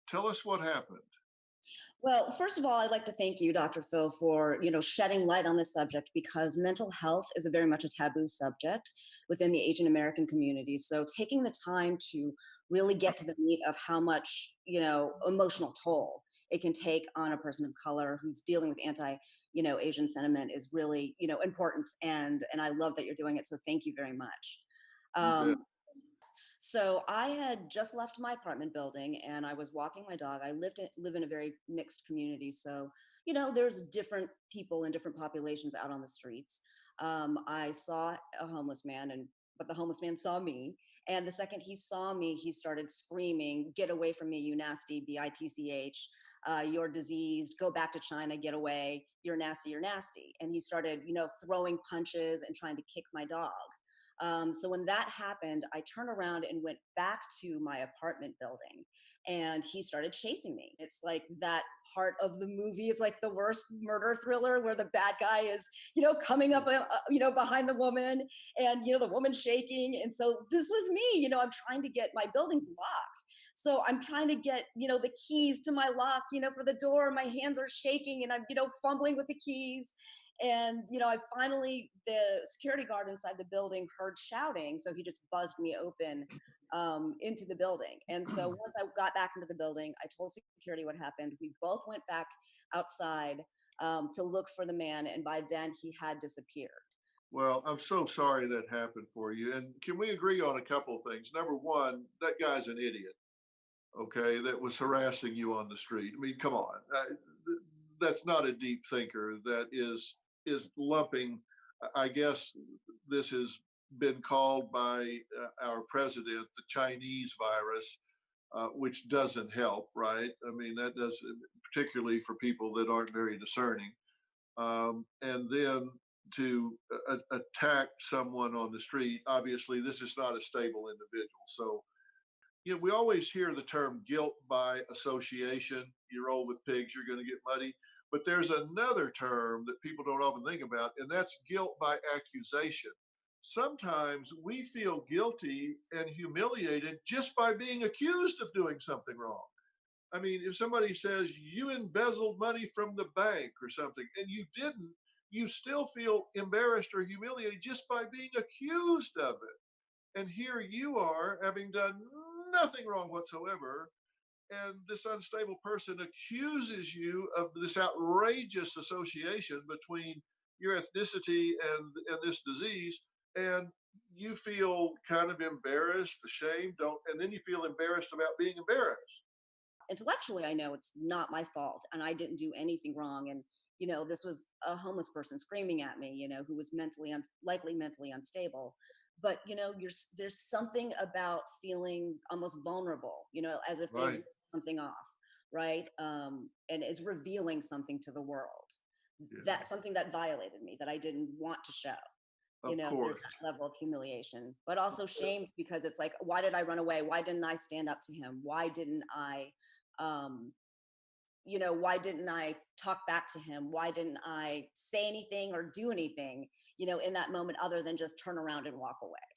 Tell us what happened. Well, first of all, I'd like to thank you, Dr. Phil, for shedding light on this subject because mental health is a very much a taboo subject within the Asian American community. So taking the time to really get to the meat of how much emotional toll it can take on a person of color who's dealing with Asian sentiment is really important, and I love that you're doing it. So thank you very much. You bet. Um, so I had just left my apartment building and I was walking my dog. I live in a very mixed community, so there's different people and different populations out on the streets. I saw a homeless man, and but the homeless man saw me, and the second he saw me, he started screaming, "Get away from me, you nasty bitch! You're diseased. Go back to China. Get away. You're nasty. You're nasty." And he started, throwing punches and trying to kick my dog. So when that happened, I turned around and went back to my apartment building, and he started chasing me. It's like that part of the movie. It's like the worst murder thriller where the bad guy is, coming up, behind the woman, and the woman shaking. And so this was me. I'm trying to get my building's locked. So I'm trying to get, the keys to my lock, for the door. My hands are shaking, and I'm, fumbling with the keys. And I finally, the security guard inside the building heard shouting, so he just buzzed me open into the building. And so once I got back into the building, I told security what happened. We both went back outside to look for the man, and by then he had disappeared. Well, I'm so sorry that happened for you. And can we agree on a couple of things? Number one, that guy's an idiot, okay, that was harassing you on the street. I mean, come on. That's not a deep thinker. That is lumping. I guess this has been called by our president the Chinese virus, which doesn't help, right? I mean, that doesn't, particularly for people that aren't very discerning. And then to attack someone on the street, obviously, this is not a stable individual. So, we always hear the term guilt by association. You roll with pigs, you're going to get muddy. But there's another term that people don't often think about, and that's guilt by accusation. Sometimes we feel guilty and humiliated just by being accused of doing something wrong. I mean, if somebody says you embezzled money from the bank or something and you didn't, you still feel embarrassed or humiliated just by being accused of it. And here you are having done nothing wrong whatsoever, and this unstable person accuses you of this outrageous association between your ethnicity and this disease, and you feel kind of embarrassed, ashamed, don't, and then you feel embarrassed about being embarrassed. Intellectually, I know it's not my fault and I didn't do anything wrong. And this was a homeless person screaming at me, who was likely mentally unstable. But there's something about feeling almost vulnerable, as if they Right. ripped something off, right? And it's revealing something to the world, Yeah. that something that violated me that I didn't want to show. Of There's course. that level of humiliation, but also shame, because it's like, why did I run away? Why didn't I stand up to him? Um, why didn't I talk back to him? Why didn't I say anything or do anything, in that moment, other than just turn around and walk away?